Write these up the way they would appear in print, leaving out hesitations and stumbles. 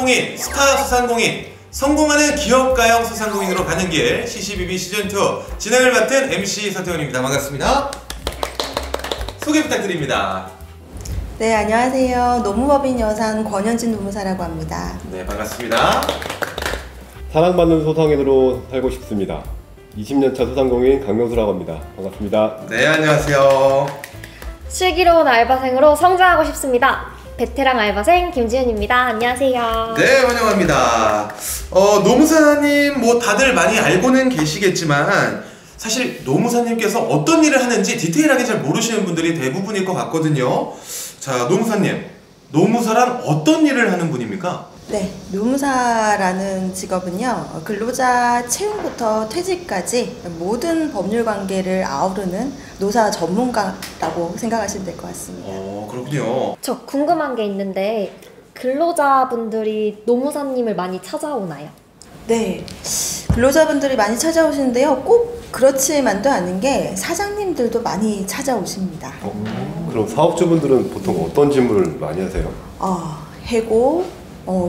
소상공인, 스타 소상공인, 성공하는 기업가형 소상공인으로 가는 길 CCBB 시즌2 진행을 맡은 MC 서태훈입니다. 반갑습니다. 소개 부탁드립니다. 네, 안녕하세요. 노무법인 여산 권현진 노무사라고 합니다. 네, 반갑습니다. 사랑받는 소상인으로 살고 싶습니다. 20년차 소상공인 강명수라고 합니다. 반갑습니다. 네, 안녕하세요. 슬기로운 알바생으로 성장하고 싶습니다. 베테랑 알바생 김지은입니다. 안녕하세요. 네, 환영합니다. 노무사님 뭐 다들 많이 알고는 계시겠지만 사실 노무사님께서 어떤 일을 하는지 디테일하게 잘 모르시는 분들이 대부분일 것 같거든요. 자, 노무사님, 노무사란 어떤 일을 하는 분입니까? 네, 노무사라는 직업은요, 근로자 채용부터 퇴직까지 모든 법률 관계를 아우르는 노사 전문가라고 생각하시면 될 것 같습니다. 그렇군요. 저 궁금한 게 있는데 근로자분들이 노무사님을 많이 찾아오나요? 네, 근로자분들이 많이 찾아오시는데요. 꼭 그렇지만도 않은 게 사장님들도 많이 찾아오십니다. 그럼 사업주분들은 보통 어떤 질문을 많이 하세요? 해고,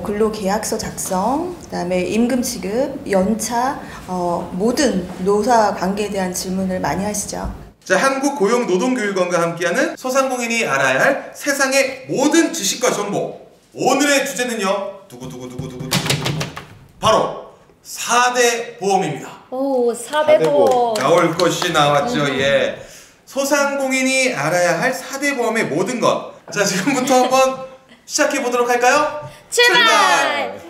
근로계약서 작성, 그다음에 임금 지급, 연차, 모든 노사 관계에 대한 질문을 많이 하시죠. 자, 한국고용노동교육원과 함께하는 소상공인이 알아야 할 세상의 모든 지식과 정보. 오늘의 주제는요, 두구두구두구두구두구 바로 4대 보험입니다. 오, 4대 보험. 나올 것이 나왔죠. 예. 소상공인이 알아야 할 4대 보험의 모든 것. 자, 지금부터 한번 시작해 보도록 할까요? 출발!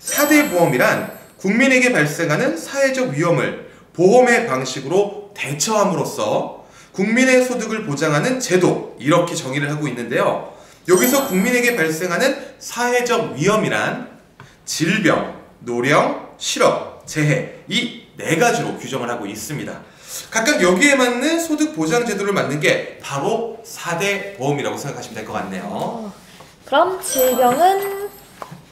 4대 보험이란 국민에게 발생하는 사회적 위험을 보험의 방식으로 대처함으로써 국민의 소득을 보장하는 제도, 이렇게 정의를 하고 있는데요. 여기서 국민에게 발생하는 사회적 위험이란 질병, 노령, 실업, 재해, 이 4가지로 규정을 하고 있습니다. 각각 여기에 맞는 소득 보장 제도를 만든 게 바로 4대 보험이라고 생각하시면 될 것 같네요. 그럼 질병은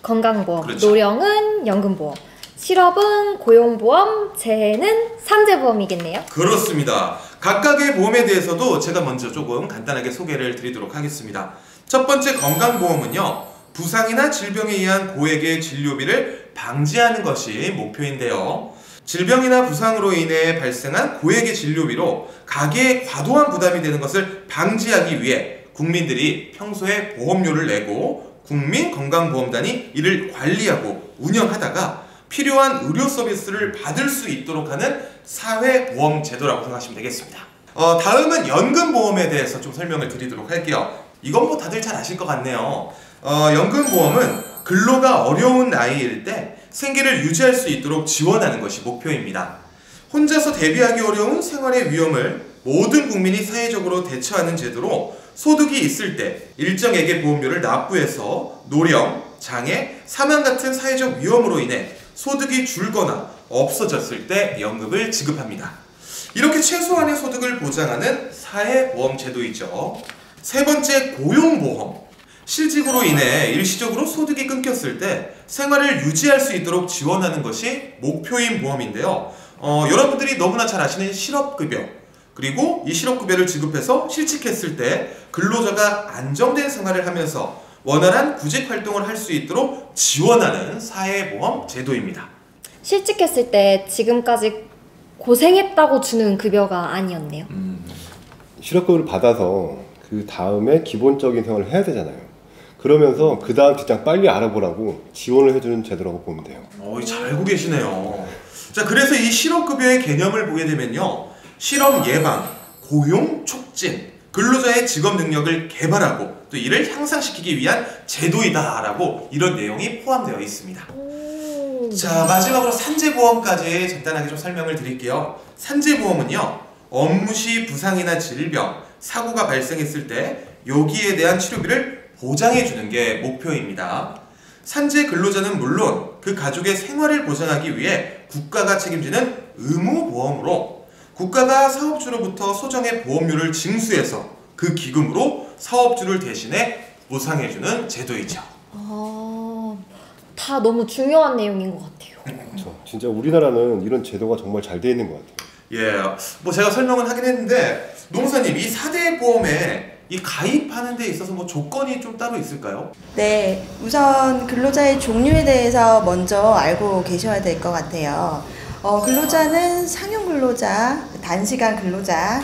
건강보험, 그렇죠. 노령은 연금보험, 실업은 고용보험, 재해는 산재보험이겠네요. 그렇습니다. 각각의 보험에 대해서도 제가 먼저 조금 간단하게 소개를 드리도록 하겠습니다. 첫 번째 건강보험은요, 부상이나 질병에 의한 고액의 진료비를 방지하는 것이 목표인데요. 질병이나 부상으로 인해 발생한 고액의 진료비로 가계에 과도한 부담이 되는 것을 방지하기 위해 국민들이 평소에 보험료를 내고 국민건강보험단이 이를 관리하고 운영하다가 필요한 의료 서비스를 받을 수 있도록 하는 사회보험 제도라고 생각하시면 되겠습니다. 다음은 연금보험에 대해서 좀 설명을 드리도록 할게요. 이건 뭐 다들 잘 아실 것 같네요. 연금보험은 근로가 어려운 나이일 때 생계를 유지할 수 있도록 지원하는 것이 목표입니다. 혼자서 대비하기 어려운 생활의 위험을 모든 국민이 사회적으로 대처하는 제도로 소득이 있을 때 일정액의 보험료를 납부해서 노령, 장애, 사망 같은 사회적 위험으로 인해 소득이 줄거나 없어졌을 때 연금을 지급합니다. 이렇게 최소한의 소득을 보장하는 사회보험 제도이죠. 세 번째, 고용보험. 실직으로 인해 일시적으로 소득이 끊겼을 때 생활을 유지할 수 있도록 지원하는 것이 목표인 보험인데요. 여러분들이 너무나 잘 아시는 실업급여, 그리고 이 실업급여를 지급해서 실직했을 때 근로자가 안정된 생활을 하면서 원활한 구직활동을 할 수 있도록 지원하는 사회보험 제도입니다. 실직했을 때 지금까지 고생했다고 주는 급여가 아니었네요. 실업급여를 받아서 그 다음에 기본적인 생활을 해야 되잖아요. 그러면서 그 다음 직장 빨리 알아보라고 지원을 해주는 제도라고 보면 돼요. 잘 알고 계시네요. 자, 그래서 이 실업급여의 개념을 보게 되면요, 실업 예방, 고용 촉진, 근로자의 직업 능력을 개발하고 또 이를 향상시키기 위한 제도이다라고 이런 내용이 포함되어 있습니다. 자, 마지막으로 산재보험까지 간단하게 좀 설명을 드릴게요. 산재보험은요, 업무 시 부상이나 질병, 사고가 발생했을 때 여기에 대한 치료비를 보장해주는 게 목표입니다. 산재 근로자는 물론 그 가족의 생활을 보장하기 위해 국가가 책임지는 의무보험으로 국가가 사업주로부터 소정의 보험료를 징수해서 그 기금으로 사업주를 대신해 보상해주는 제도이죠. 다 너무 중요한 내용인 것 같아요. 그렇죠. 진짜 우리나라는 이런 제도가 정말 잘 돼 있는 것 같아요. 예, 뭐 제가 설명은 하긴 했는데 노무사님, 이 4대 보험에 이 가입하는 데 있어서 뭐 조건이 좀 따로 있을까요? 네, 우선 근로자의 종류에 대해서 먼저 알고 계셔야 될 것 같아요. 근로자는 상용 근로자, 단시간 근로자,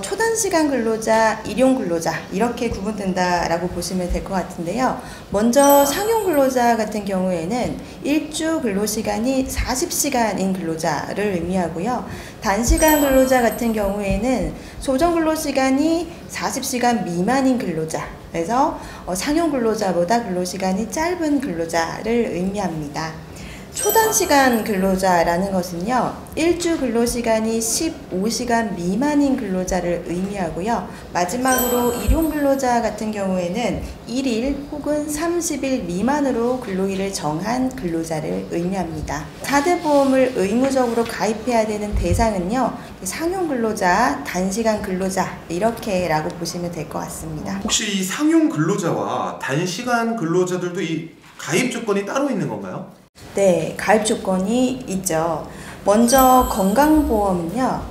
초단시간 근로자, 일용 근로자 이렇게 구분된다라고 보시면 될 것 같은데요. 먼저 상용 근로자 같은 경우에는 일주 근로시간이 40시간인 근로자를 의미하고요. 단시간 근로자 같은 경우에는 소정 근로시간이 40시간 미만인 근로자, 그래서 상용 근로자보다 근로시간이 짧은 근로자를 의미합니다. 초단시간 근로자라는 것은요, 일주 근로시간이 15시간 미만인 근로자를 의미하고요. 마지막으로 일용 근로자 같은 경우에는 1일 혹은 30일 미만으로 근로일을 정한 근로자를 의미합니다. 4대 보험을 의무적으로 가입해야 되는 대상은요, 상용 근로자, 단시간 근로자 이렇게라고 보시면 될 것 같습니다. 혹시 이 상용 근로자와 단시간 근로자들도 이 가입 조건이 따로 있는 건가요? 네, 가입 조건이 있죠. 먼저 건강보험은요,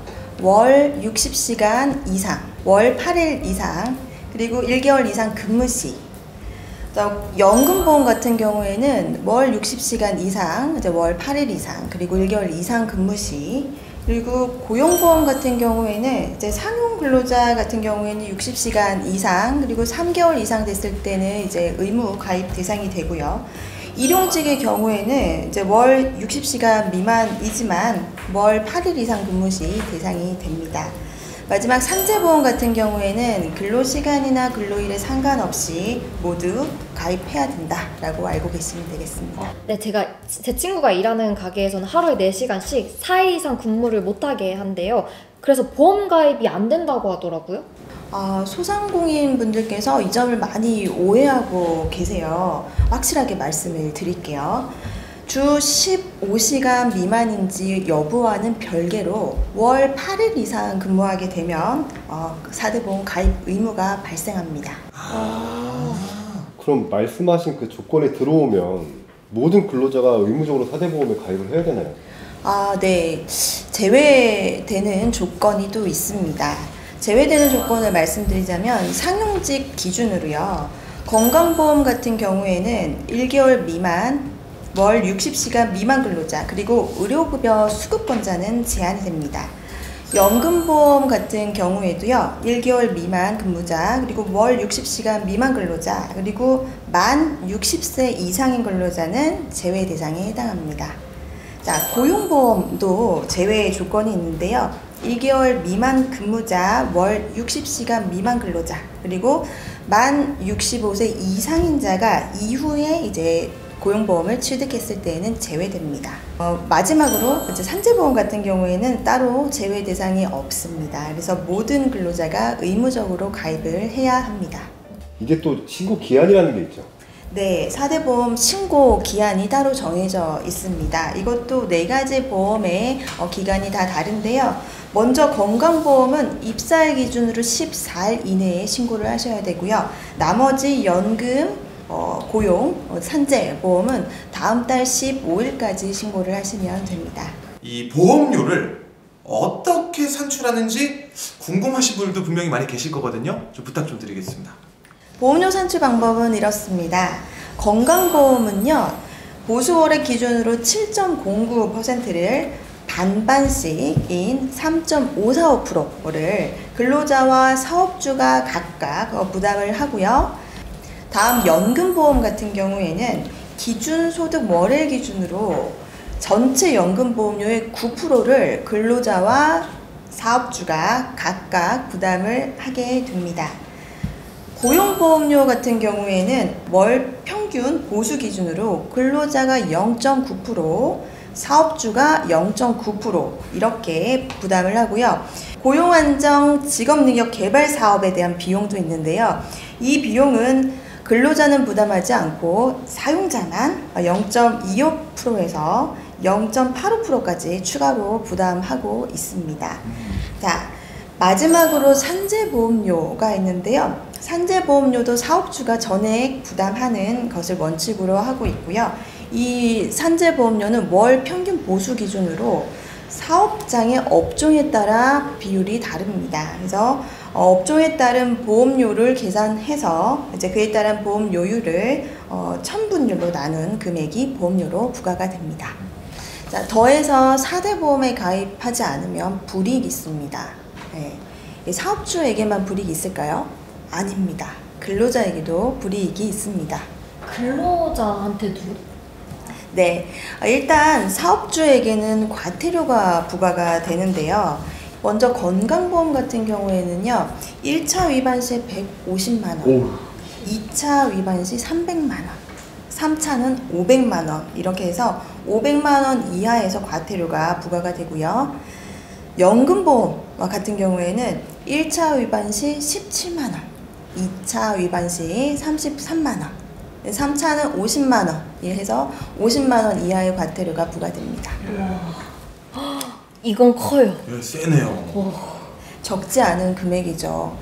월 60시간 이상, 월 8일 이상, 그리고 1개월 이상 근무시. 연금보험 같은 경우에는 월 60시간 이상, 이제 월 8일 이상, 그리고 1개월 이상 근무시. 그리고 고용보험 같은 경우에는 이제 상용 근로자 같은 경우에는 60시간 이상, 그리고 3개월 이상 됐을 때는 이제 의무 가입 대상이 되고요. 일용직의 경우에는 이제 월 60시간 미만이지만 월 8일 이상 근무 시 대상이 됩니다. 마지막 산재보험 같은 경우에는 근로시간이나 근로일에 상관없이 모두 가입해야 된다라고 알고 계시면 되겠습니다. 네, 제 친구가 일하는 가게에서는 하루에 4시간씩 4일 이상 근무를 못하게 한대요. 그래서 보험 가입이 안 된다고 하더라고요. 소상공인 분들께서 이 점을 많이 오해하고 계세요. 확실하게 말씀을 드릴게요. 주 15시간 미만인지 여부와는 별개로 월 8일 이상 근무하게 되면 4대 보험 가입 의무가 발생합니다. 그럼 말씀하신 그 조건에 들어오면 모든 근로자가 의무적으로 4대 보험에 가입을 해야 되나요? 네. 제외되는 조건이 또 있습니다. 제외되는 조건을 말씀드리자면 상용직 기준으로요. 건강보험 같은 경우에는 1개월 미만, 월 60시간 미만 근로자, 그리고 의료급여 수급권자는 제한이 됩니다. 연금보험 같은 경우에도요, 1개월 미만 근무자, 그리고 월 60시간 미만 근로자, 그리고 만 60세 이상인 근로자는 제외 대상에 해당합니다. 자, 고용보험도 제외 조건이 있는데요. 1개월 미만 근무자, 월 60시간 미만 근로자, 그리고 만 65세 이상인 자가 이후에 이제 고용보험을 취득했을 때에는 제외됩니다. 마지막으로 이제 산재보험 같은 경우에는 따로 제외 대상이 없습니다. 그래서 모든 근로자가 의무적으로 가입을 해야 합니다. 이게 또 신고 기한이라는 게 있죠. 네, 4대 보험 신고 기한이 따로 정해져 있습니다. 이것도 4가지 보험의 기간이 다 다른데요. 먼저 건강보험은 입사일 기준으로 14일 이내에 신고를 하셔야 되고요. 나머지 연금, 고용, 산재보험은 다음 달 15일까지 신고를 하시면 됩니다. 이 보험료를 어떻게 산출하는지 궁금하신 분들도 분명히 많이 계실 거거든요. 좀 부탁 좀 드리겠습니다. 보험료 산출 방법은 이렇습니다. 건강보험은요, 보수월의 기준으로 7.09%를 반반씩인 3.545%를 근로자와 사업주가 각각 부담을 하고요. 다음 연금보험 같은 경우에는 기준소득 월일 기준으로 전체 연금보험료의 9%를 근로자와 사업주가 각각 부담을 하게 됩니다. 고용보험료 같은 경우에는 월 평균 보수 기준으로 근로자가 0.9%, 사업주가 0.9% 이렇게 부담을 하고요. 고용안정 직업능력 개발 사업에 대한 비용도 있는데요. 이 비용은 근로자는 부담하지 않고 사용자만 0.25%에서 0.85%까지 추가로 부담하고 있습니다. 자, 마지막으로 산재보험료가 있는데요. 산재보험료도 사업주가 전액 부담하는 것을 원칙으로 하고 있고요. 이 산재보험료는 월 평균 보수 기준으로 사업장의 업종에 따라 비율이 다릅니다. 그래서 업종에 따른 보험료를 계산해서 이제 그에 따른 보험료율을 천분율로 나눈 금액이 보험료로 부과가 됩니다. 자, 더해서 4대 보험에 가입하지 않으면 불이익이 있습니다. 네. 사업주에게만 불이익이 있을까요? 아닙니다. 근로자에게도 불이익이 있습니다. 근로자한테도? 네, 일단 사업주에게는 과태료가 부과가 되는데요. 먼저 건강보험 같은 경우에는요, 1차 위반 시 150만 원, 2차 위반 시 300만 원, 3차는 500만 원, 이렇게 해서 500만 원 이하에서 과태료가 부과가 되고요. 연금보험 같은 경우에는 1차 위반 시 17만 원, 2차 위반 시 33만 원, 3차는 50만 원, 해서 50만 원 이하의 과태료가 부과됩니다. 이건 커요. 세네요. 적지 않은 금액이죠.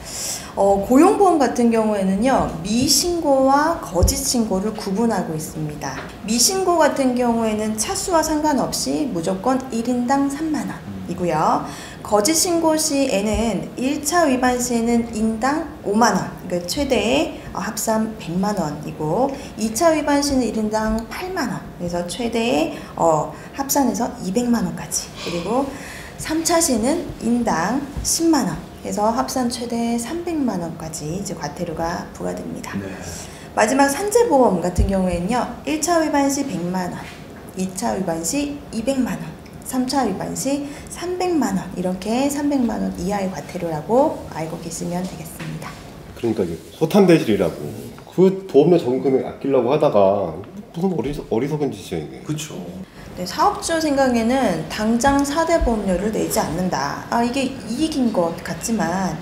고용보험 같은 경우에는요, 미신고와 거짓신고를 구분하고 있습니다. 미신고 같은 경우에는 차수와 상관없이 무조건 1인당 3만 원이고요. 거짓신고 시에는 1차 위반 시에는 인당 5만 원, 그러니까 최대 합산 100만 원이고, 2차 위반 시는 1인당 8만 원, 그래서 최대 합산해서 200만 원까지, 그리고 3차 시는 인당 10만 원, 해서 합산 최대 300만 원까지 이제 과태료가 부과됩니다. 네. 마지막 산재보험 같은 경우에는요, 1차 위반 시 100만 원, 2차 위반 시 200만 원, 3차 위반 시 300만 원, 이렇게 300만 원 이하의 과태료라고 알고 계시면 되겠습니다. 그러니까 이게 소탐대실이라고 그 보험료 적은 금액 아끼려고 하다가 무슨 어리석은 짓이야 이게. 그렇죠. 네, 사업주 생각에는 당장 4대 보험료를 내지 않는다. 이게 이익인 것 같지만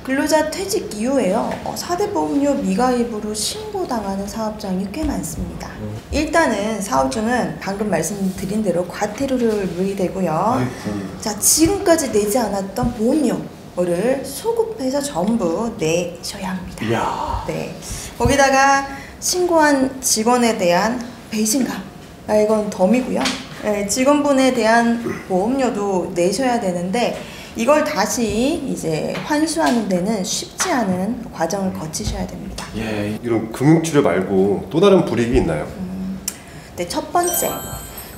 근로자 퇴직 이후에요, 4대 보험료 미가입으로 신고당하는 사업장이 꽤 많습니다. 일단은 사업주는 방금 말씀드린 대로 과태료를 물게 되고요. 자, 지금까지 내지 않았던 보험료를 소급해서 전부 내셔야 합니다. 이야. 네. 거기다가 신고한 직원에 대한 배신감, 이건 덤이고요. 네, 직원분에 대한 보험료도 내셔야 되는데 이걸 다시 이제 환수하는 데는 쉽지 않은 과정을 거치셔야 됩니다. 예. 이런 금융치료 말고 또 다른 불이익이 있나요? 네, 첫 번째,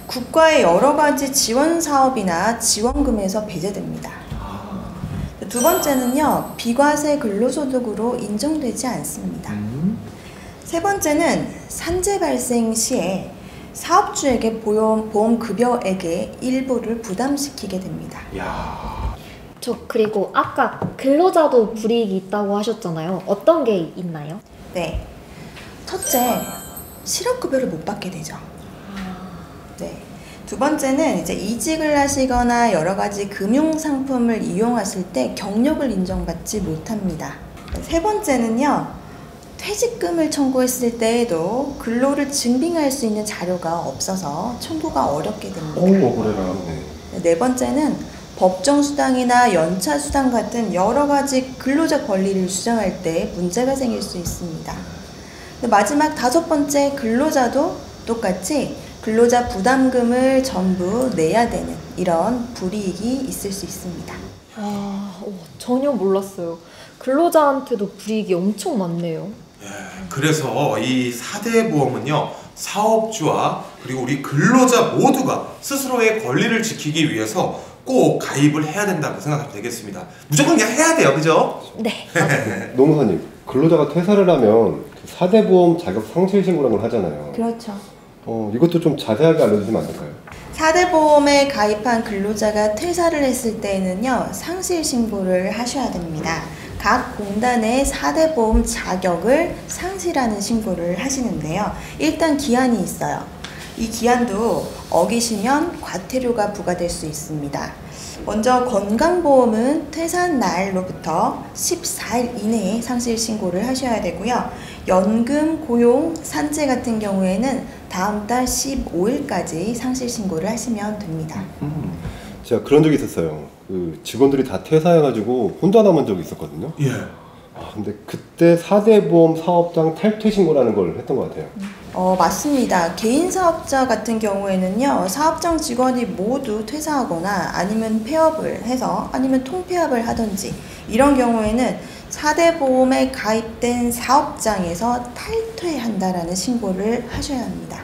국가의 여러 가지 지원 사업이나 지원금에서 배제됩니다. 두 번째는요, 비과세 근로소득으로 인정되지 않습니다. 세 번째는 산재 발생 시에 사업주에게 보험급여액의 일부를 부담시키게 됩니다. 야. 저 그리고 아까 근로자도 불이익이 있다고 하셨잖아요. 어떤 게 있나요? 네. 첫째, 실업급여를 못 받게 되죠. 네. 두 번째는 이제 이직을 하시거나 여러 가지 금융상품을 이용하실 때 경력을 인정받지 못합니다. 세 번째는요, 퇴직금을 청구했을 때에도 근로를 증빙할 수 있는 자료가 없어서 청구가 어렵게 됩니다. 그래라. 네 번째는 법정수당이나 연차수당 같은 여러 가지 근로자 권리를 주장할 때 문제가 생길 수 있습니다. 마지막 다섯 번째, 근로자도 똑같이 근로자 부담금을 전부 내야 되는 이런 불이익이 있을 수 있습니다. 전혀 몰랐어요. 근로자한테도 불이익이 엄청 많네요. 예. 그래서 이 4대 보험은요, 사업주와 그리고 우리 근로자 모두가 스스로의 권리를 지키기 위해서 꼭 가입을 해야 된다고 생각하면 되겠습니다. 무조건 그냥 해야 돼요, 그죠? 네, 맞아요. 노무사님, 근로자가 퇴사를 하면 4대 보험 자격 상실 신고라는 걸 하잖아요. 그렇죠. 이것도 좀 자세하게 알려주시면 안 될까요? 4대 보험에 가입한 근로자가 퇴사를 했을 때에는요, 상실 신고를 하셔야 됩니다. 각 공단의 4대 보험 자격을 상실하는 신고를 하시는데요. 일단 기한이 있어요. 이 기한도 어기시면 과태료가 부과될 수 있습니다. 먼저 건강보험은 퇴사한 날로부터 14일 이내에 상실 신고를 하셔야 되고요. 연금, 고용, 산재 같은 경우에는 다음 달 15일까지 상실 신고를 하시면 됩니다. 제가 그런 적이 있었어요. 그 직원들이 다 퇴사해가지고 혼자 남은 적이 있었거든요. 예. 근데 그때 4대 보험 사업장 탈퇴 신고라는 걸 했던 것 같아요. 맞습니다. 개인 사업자 같은 경우에는요, 사업장 직원이 모두 퇴사하거나 아니면 폐업을 해서 아니면 통폐합을 하든지 이런 경우에는 4대 보험에 가입된 사업장에서 탈퇴한다라는 신고를 하셔야 합니다.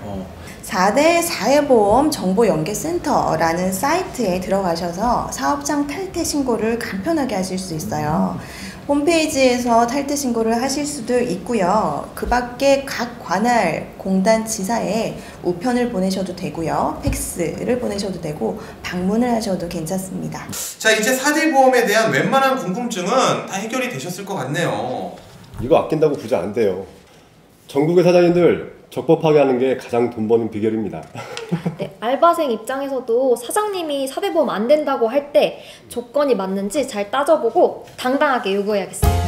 4대 사회보험 정보연계센터라는 사이트에 들어가셔서 사업장 탈퇴 신고를 간편하게 하실 수 있어요. 홈페이지에서 탈퇴 신고를 하실 수도 있고요. 그 밖에 각 관할 공단 지사에 우편을 보내셔도 되고요. 팩스를 보내셔도 되고 방문을 하셔도 괜찮습니다. 자, 이제 4대 보험에 대한 웬만한 궁금증은 다 해결이 되셨을 것 같네요. 이거 아낀다고 부자 안 돼요. 전국의 사장님들 적법하게 하는 게 가장 돈 버는 비결입니다. 네, 알바생 입장에서도 사장님이 4대 보험 안 된다고 할 때 조건이 맞는지 잘 따져보고 당당하게 요구해야겠습니다.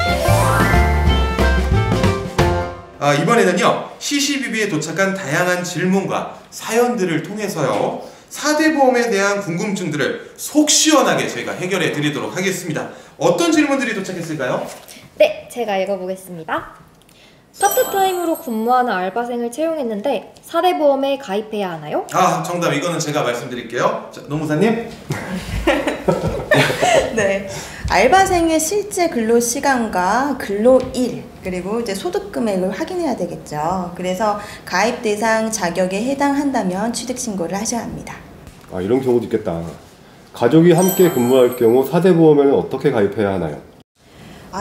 이번에는요, CCBB에 도착한 다양한 질문과 사연들을 통해서요, 4대 보험에 대한 궁금증들을 속 시원하게 저희가 해결해 드리도록 하겠습니다. 어떤 질문들이 도착했을까요? 네, 제가 읽어보겠습니다. 파트타임으로 근무하는 알바생을 채용했는데 4대 보험에 가입해야 하나요? 정답. 이거는 제가 말씀드릴게요. 자, 노무사님. 네. 알바생의 실제 근로 시간과 근로일 그리고 이제 소득 금액을 확인해야 되겠죠. 그래서 가입 대상 자격에 해당한다면 취득 신고를 하셔야 합니다. 이런 경우도 있겠다. 가족이 함께 근무할 경우 4대 보험에는 어떻게 가입해야 하나요?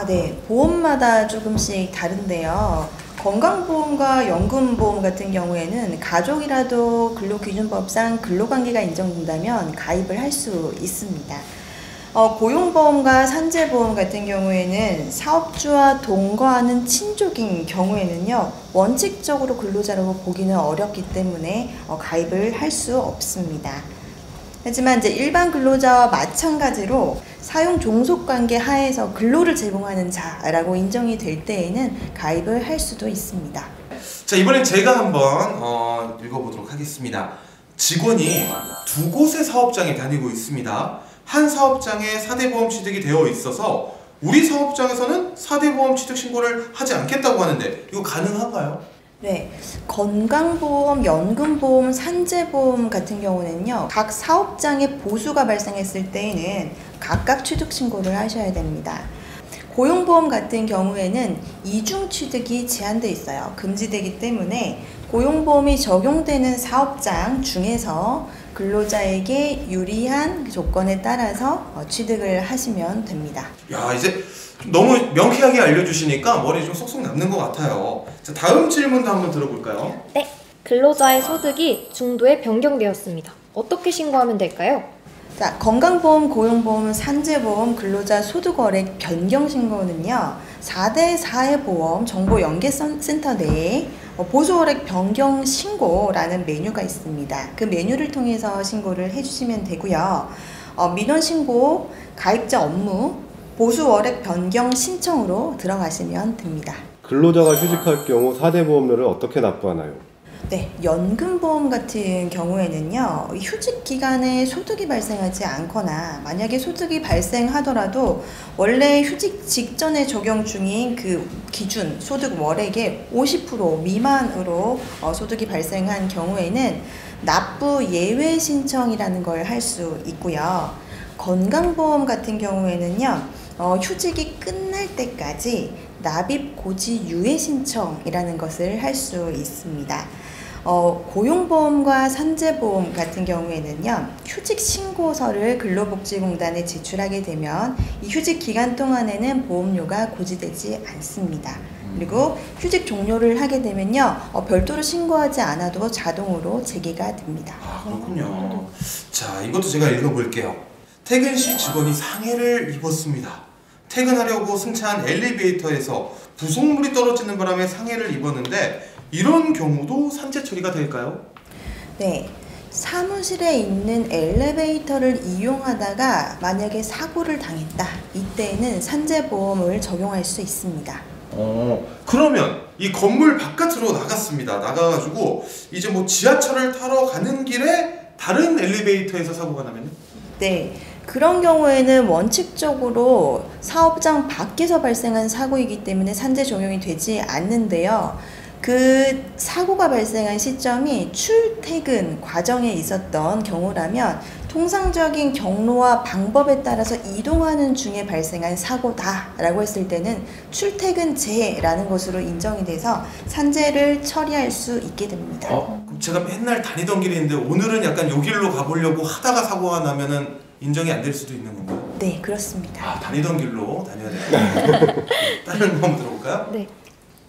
네. 보험마다 조금씩 다른데요. 건강보험과 연금보험 같은 경우에는 가족이라도 근로기준법상 근로관계가 인정된다면 가입을 할 수 있습니다. 고용보험과 산재보험 같은 경우에는 사업주와 동거하는 친족인 경우에는요, 원칙적으로 근로자로 보기는 어렵기 때문에 가입을 할 수 없습니다. 하지만 이제 일반 근로자와 마찬가지로 사용 종속 관계 하에서 근로를 제공하는 자라고 인정이 될 때에는 가입을 할 수도 있습니다. 자, 이번엔 제가 한번 읽어보도록 하겠습니다. 직원이 두 곳의 사업장에 다니고 있습니다. 한 사업장에 4대 보험 취득이 되어 있어서 우리 사업장에서는 4대 보험 취득 신고를 하지 않겠다고 하는데 이거 가능한가요? 네, 건강보험, 연금보험, 산재보험 같은 경우는요, 각 사업장에 보수가 발생했을 때에는 각각 취득 신고를 하셔야 됩니다. 고용보험 같은 경우에는 이중 취득이 제한되어 있어요. 금지되기 때문에 고용보험이 적용되는 사업장 중에서 근로자에게 유리한 조건에 따라서 취득을 하시면 됩니다. 야, 이제 너무 명쾌하게 알려주시니까 머리에 좀 쏙쏙 남는 것 같아요. 자, 다음 질문도 한번 들어볼까요? 네, 근로자의 소득이 중도에 변경되었습니다. 어떻게 신고하면 될까요? 자, 건강보험, 고용보험, 산재보험, 근로자 소득월액 변경 신고는요, 4대 사회보험 정보연계센터 내에 보수월액 변경 신고라는 메뉴가 있습니다. 그 메뉴를 통해서 신고를 해주시면 되고요. 민원 신고, 가입자 업무, 보수월액 변경 신청으로 들어가시면 됩니다. 근로자가 휴직할 경우 4대 보험료를 어떻게 납부하나요? 네, 연금보험 같은 경우에는요, 휴직 기간에 소득이 발생하지 않거나 만약에 소득이 발생하더라도 원래 휴직 직전에 적용 중인 그 기준 소득 월액의 50% 미만으로 소득이 발생한 경우에는 납부 예외 신청이라는 걸 할 수 있고요. 건강보험 같은 경우에는요, 휴직이 끝날 때까지 납입 고지 유예 신청이라는 것을 할 수 있습니다. 고용보험과 산재보험 같은 경우에는요, 휴직 신고서를 근로복지공단에 제출하게 되면 이 휴직 기간 동안에는 보험료가 고지되지 않습니다. 그리고 휴직 종료를 하게 되면요, 별도로 신고하지 않아도 자동으로 재개가 됩니다. 그렇군요. 자, 이것도 제가 읽어볼게요. 퇴근 시 직원이 상해를 입었습니다. 퇴근하려고 승차한 엘리베이터에서 부속물이 떨어지는 바람에 상해를 입었는데 이런 경우도 산재 처리가 될까요? 네, 사무실에 있는 엘리베이터를 이용하다가 만약에 사고를 당했다. 이때는 산재보험을 적용할 수 있습니다. 그러면 이 건물 바깥으로 나갔습니다. 나가가지고 이제 뭐 지하철을 타러 가는 길에 다른 엘리베이터에서 사고가 나면요? 네, 그런 경우에는 원칙적으로 사업장 밖에서 발생한 사고이기 때문에 산재 적용이 되지 않는데요. 그 사고가 발생한 시점이 출퇴근 과정에 있었던 경우라면 통상적인 경로와 방법에 따라서 이동하는 중에 발생한 사고다라고 했을 때는 출퇴근재라는 것으로 인정이 돼서 산재를 처리할 수 있게 됩니다. 그럼 제가 맨날 다니던 길이 있는데 오늘은 약간 요 길로 가보려고 하다가 사고가 나면은 인정이 안 될 수도 있는 건가요? 네, 그렇습니다. 다니던 길로 다녀야 돼요. 다른 거 한번 들어볼까요? 네.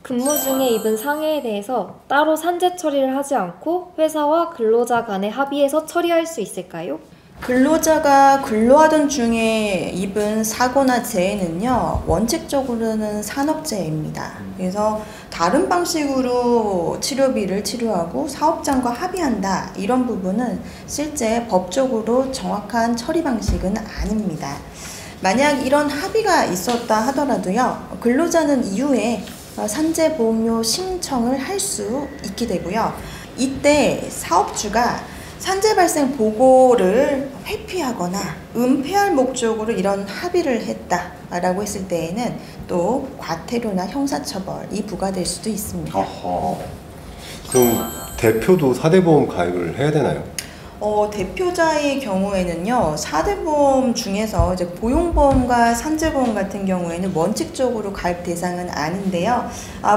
근무 중에 입은 상해에 대해서 따로 산재 처리를 하지 않고 회사와 근로자 간의 합의해서 처리할 수 있을까요? 근로자가 근로하던 중에 입은 사고나 재해는요, 원칙적으로는 산업재해입니다. 그래서 다른 방식으로 치료비를 치료하고 사업장과 합의한다, 이런 부분은 실제 법적으로 정확한 처리 방식은 아닙니다. 만약 이런 합의가 있었다 하더라도요, 근로자는 이후에 산재보험료 신청을 할 수 있게 되고요. 이때 사업주가 산재 발생 보고를 회피하거나 은폐할 목적으로 이런 합의를 했다라고 했을 때에는 또 과태료나 형사처벌이 부과될 수도 있습니다. 그럼 대표도 4대 보험 가입을 해야 되나요? 대표자의 경우에는요, 4대 보험 중에서 이제 고용보험과 산재보험 같은 경우에는 원칙적으로 가입 대상은 아닌데요.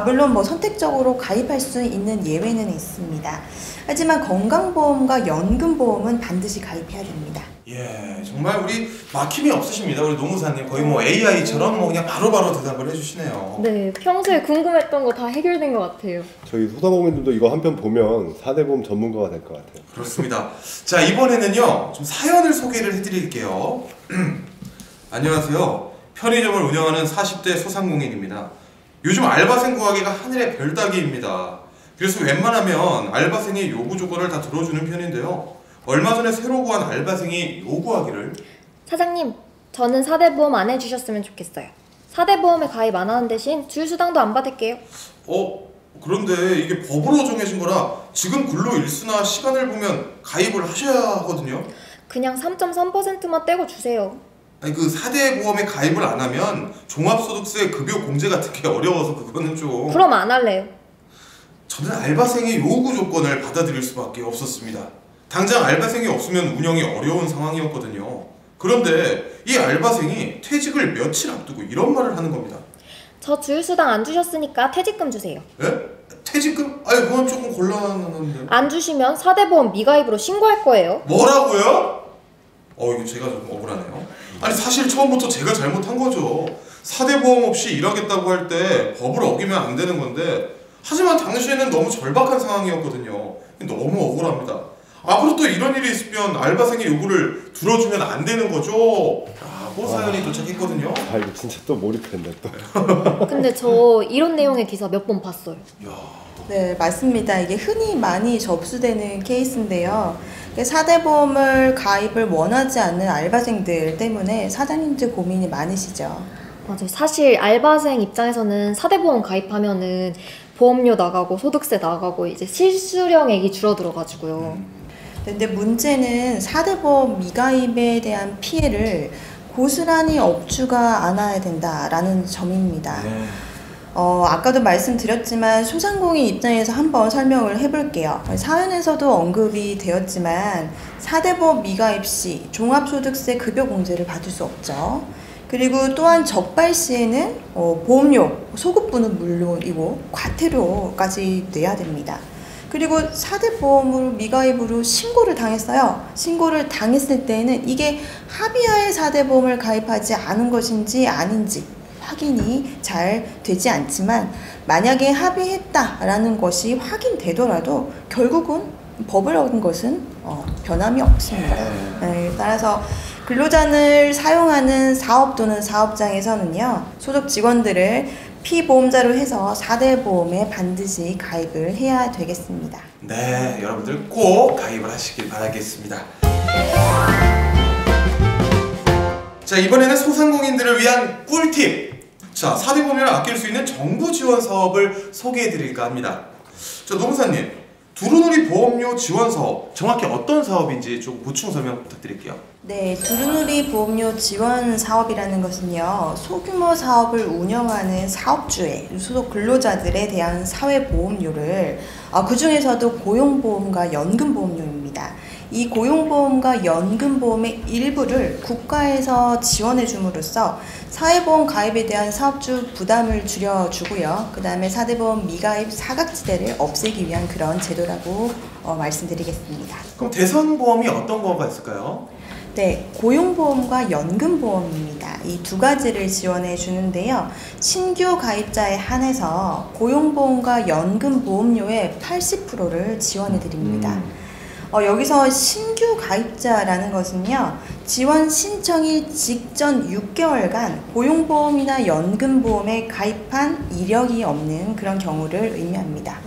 물론 뭐 선택적으로 가입할 수 있는 예외는 있습니다. 하지만 건강보험과 연금보험은 반드시 가입해야 됩니다. 예, 정말 우리 막힘이 없으십니다. 우리 노무사님 거의 뭐 AI처럼 뭐 그냥 바로바로 대답을 해주시네요. 네, 평소에 궁금했던 거 다 해결된 것 같아요. 저희 소상공인들도 이거 한 편 보면 4대 보험 전문가가 될 것 같아요. 그렇습니다. 자, 이번에는요, 좀 사연을 소개를 해드릴게요. 안녕하세요. 편의점을 운영하는 40대 소상공인입니다. 요즘 알바생 구하기가 하늘의 별 따기입니다. 그래서 웬만하면 알바생의 요구 조건을 다 들어주는 편인데요. 얼마 전에 새로 구한 알바생이 요구하기를, 사장님, 저는 4대 보험 안 해주셨으면 좋겠어요. 4대 보험에 가입 안 하는 대신 주휴수당도 안 받을게요. 그런데 이게 법으로 정해진 거라 지금 근로 일수나 시간을 보면 가입을 하셔야 하거든요. 그냥 3.3%만 떼고 주세요. 아니, 그 4대 보험에 가입을 안 하면 종합소득세 급여 공제 같은 게 어려워서 그거는 좀... 그럼 안 할래요. 저는 알바생의 요구 조건을 받아들일 수밖에 없었습니다. 당장 알바생이 없으면 운영이 어려운 상황이었거든요. 그런데 이 알바생이 퇴직을 며칠 앞두고 이런 말을 하는 겁니다. 저 주휴수당 안 주셨으니까 퇴직금 주세요. 예? 퇴직금? 아니, 그건 조금 곤란한데. 안 주시면 4대 보험 미가입으로 신고할 거예요. 뭐라고요? 이거 제가 좀 억울하네요. 아니, 사실 처음부터 제가 잘못한 거죠. 4대 보험 없이 일하겠다고 할 때 법을 어기면 안 되는 건데, 하지만 당시에는 너무 절박한 상황이었거든요. 너무 억울합니다. 앞으로 또 이런 일이 있으면 알바생의 요구를 들어주면 안 되는 거죠? 라고 사연이 도착했거든요. 이거 진짜 또 몰입했네 또. 근데 저 이런 내용의 기사 몇 번 봤어요. 네, 맞습니다. 이게 흔히 많이 접수되는 케이스인데요. 4대 보험을 가입을 원하지 않는 알바생들 때문에 사장님들 고민이 많으시죠. 맞아요. 사실 알바생 입장에서는 4대 보험 가입하면은 보험료 나가고 소득세 나가고 이제 실수령액이 줄어들어가지고요. 근데 문제는 4대 보험 미가입에 대한 피해를 고스란히 업주가 안아야 된다라는 점입니다. 아까도 말씀드렸지만 소상공인 입장에서 한번 설명을 해볼게요. 사연에서도 언급이 되었지만 4대 보험 미가입 시 종합소득세 급여공제를 받을 수 없죠. 그리고 또한 적발 시에는 보험료, 소급분은 물론이고 과태료까지 내야 됩니다. 그리고 4대 보험으로 미가입으로 신고를 당했어요. 신고를 당했을 때는 이게 합의하에 4대 보험을 가입하지 않은 것인지 아닌지 확인이 잘 되지 않지만 만약에 합의했다라는 것이 확인되더라도 결국은 법을 어긴 것은 변함이 없습니다. 네, 따라서 근로자를 사용하는 사업 또는 사업장에서는요, 소속 직원들을 피보험자로 해서 4대 보험에 반드시 가입을 해야 되겠습니다. 네, 여러분들 꼭 가입을 하시길 바라겠습니다. 자, 이번에는 소상공인들을 위한 꿀팁! 자, 4대 보험료를 아낄 수 있는 정부 지원 사업을 소개해 드릴까 합니다. 자, 노무사님, 두루누리 보험료 지원 사업, 정확히 어떤 사업인지 좀 보충 설명 부탁드릴게요. 네, 두루누리 보험료 지원 사업이라는 것은요, 소규모 사업을 운영하는 사업주의 소속 근로자들에 대한 사회보험료를 그 중에서도 고용보험과 연금보험료입니다. 이 고용보험과 연금보험의 일부를 국가에서 지원해 줌으로써 사회보험 가입에 대한 사업주 부담을 줄여주고요. 그 다음에 사대보험 미가입 사각지대를 없애기 위한 그런 제도라고 말씀드리겠습니다. 그럼 대선보험이 어떤 거가 있을까요? 네, 고용보험과 연금보험입니다. 이 두 가지를 지원해 주는데요. 신규 가입자에 한해서 고용보험과 연금보험료의 80%를 지원해 드립니다. 여기서 신규 가입자라는 것은요, 지원 신청일 직전 6개월간 고용보험이나 연금보험에 가입한 이력이 없는 그런 경우를 의미합니다.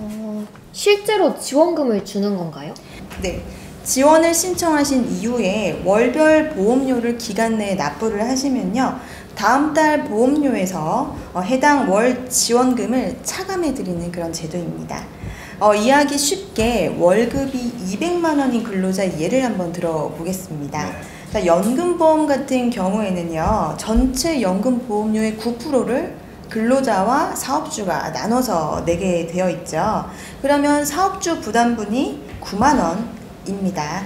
실제로 지원금을 주는 건가요? 네. 지원을 신청하신 이후에 월별 보험료를 기간 내에 납부를 하시면요, 다음 달 보험료에서 해당 월 지원금을 차감해 드리는 그런 제도입니다. 이해하기 쉽게 월급이 200만 원인 근로자 예를 한번 들어보겠습니다. 네. 자, 연금보험 같은 경우에는요, 전체 연금보험료의 9%를 근로자와 사업주가 나눠서 내게 되어 있죠. 그러면 사업주 부담분이 9만 원입니다.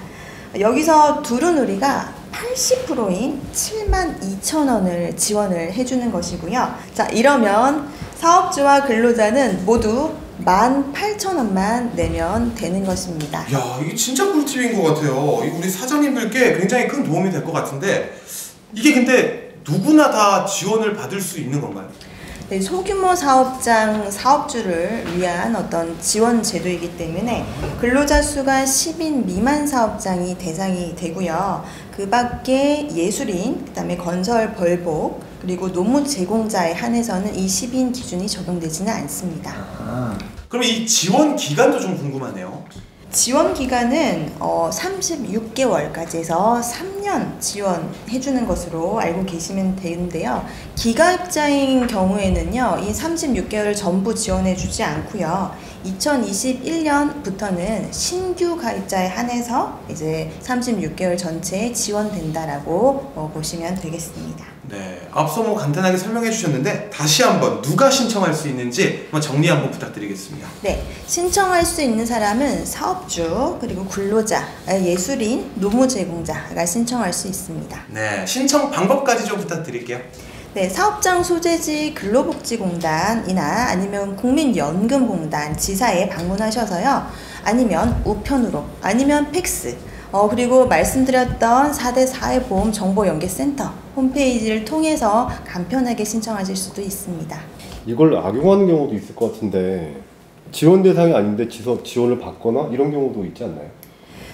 여기서 두루누리가 80%인 7만 2천 원을 지원을 해주는 것이고요. 자, 이러면 사업주와 근로자는 모두 18,000원만 내면 되는 것입니다. 야, 이게 진짜 꿀팁인 것 같아요. 우리 사장님들께 굉장히 큰 도움이 될 것 같은데, 이게 근데 누구나 다 지원을 받을 수 있는 건가요? 네, 소규모 사업장 사업주를 위한 어떤 지원 제도이기 때문에 근로자 수가 10인 미만 사업장이 대상이 되고요. 그 밖에 예술인, 그다음에 건설 벌복, 그리고 노무 제공자에 한해서는 이 10인 기준이 적용되지는 않습니다. 그럼 이 지원 기간도 좀 궁금하네요. 지원 기간은 36개월까지 해서 3년 지원해주는 것으로 알고 계시면 되는데요. 기가입자인 경우에는요, 이 36개월을 전부 지원해주지 않고요. 2021년부터는 신규 가입자에 한해서 이제 36개월 전체에 지원된다라고 보시면 되겠습니다. 네, 앞서 간단하게 설명해 주셨는데 다시 한번 누가 신청할 수 있는지 한번 정리 한번 부탁드리겠습니다. 네, 신청할 수 있는 사람은 사업주, 그리고 근로자, 예술인, 노무 제공자가 신청할 수 있습니다. 네, 신청 방법까지 좀 부탁드릴게요. 네, 사업장 소재지 근로복지공단이나 아니면 국민연금공단 지사에 방문하셔서요. 아니면 우편으로, 아니면 팩스, 그리고 말씀드렸던 4대 사회보험정보연계센터 홈페이지를 통해서 간편하게 신청하실 수도 있습니다. 이걸 악용하는 경우도 있을 것 같은데 지원 대상이 아닌데 지원을 받거나 이런 경우도 있지 않나요?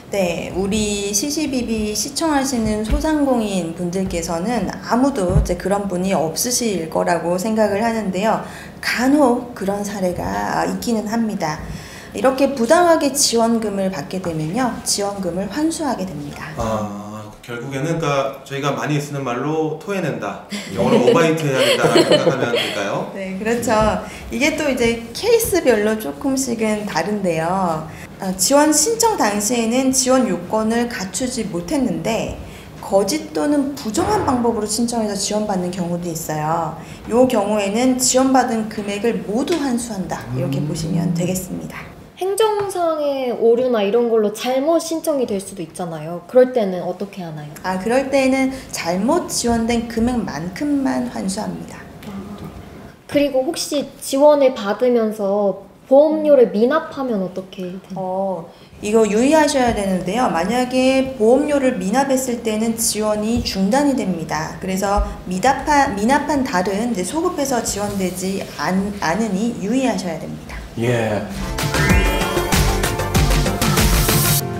네, 우리 CCBB 시청하시는 소상공인 분들께서는 아무도 이제 그런 분이 없으실 거라고 생각을 하는데요. 간혹 그런 사례가 있기는 합니다. 이렇게 부당하게 지원금을 받게 되면요, 지원금을 환수하게 됩니다. 결국에는 그러니까 저희가 많이 쓰는 말로 토해낸다, 영어로 오바이트 해야 된다라고 생각하면 될까요? 네, 그렇죠. 이게 또 이제 케이스별로 조금씩은 다른데요. 지원 신청 당시에는 지원 요건을 갖추지 못했는데 거짓 또는 부정한 방법으로 신청해서 지원받는 경우도 있어요. 이 경우에는 지원받은 금액을 모두 환수한다, 이렇게 보시면 되겠습니다. 행정상의 오류나 이런 걸로 잘못 신청이 될 수도 있잖아요. 그럴 때는 어떻게 하나요? 그럴 때는 잘못 지원된 금액만큼만 환수합니다. 그리고 혹시 지원을 받으면서 보험료를 미납하면 어떻게 되나요? 이거 유의하셔야 되는데요. 만약에 보험료를 미납했을 때는 지원이 중단이 됩니다. 그래서 미납한 달은 이제 소급해서 지원되지 않으니 유의하셔야 됩니다. 예.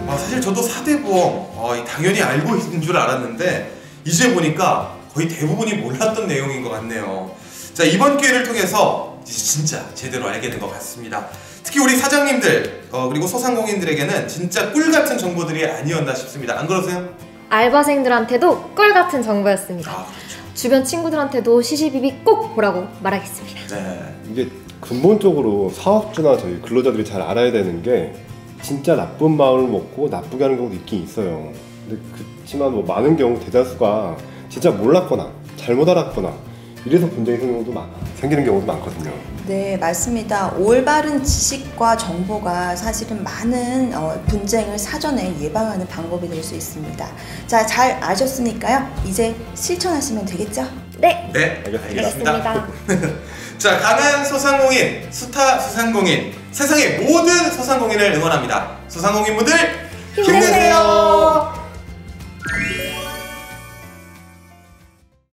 사실 저도 4대 보험 당연히 알고 있는 줄 알았는데 이제 보니까 거의 대부분이 몰랐던 내용인 것 같네요. 자, 이번 기회를 통해서 이제 진짜 제대로 알게 된 것 같습니다. 특히 우리 사장님들 그리고 소상공인들에게는 진짜 꿀같은 정보들이 아니었나 싶습니다. 안 그러세요? 알바생들한테도 꿀같은 정보였습니다. 그렇죠. 주변 친구들한테도 CCBB 꼭 보라고 말하겠습니다. 네. 이게 근본적으로 사업주나 저희 근로자들이 잘 알아야 되는 게 진짜 나쁜 마음을 먹고 나쁘게 하는 경우도 있긴 있어요. 근데 그렇지만 뭐 많은 경우 대다수가 진짜 몰랐거나 잘못 알았거나 이래서 분쟁이 생기는 경우도 많거든요. 네, 맞습니다. 올바른 지식과 정보가 사실은 많은 분쟁을 사전에 예방하는 방법이 될 수 있습니다. 자, 잘 아셨으니까요. 이제 실천하시면 되겠죠? 네, 네, 알겠습니다. 알겠습니다. 자, 강한 소상공인, 스타 소상공인, 세상의 모든 소상공인을 응원합니다. 소상공인분들 힘내세요.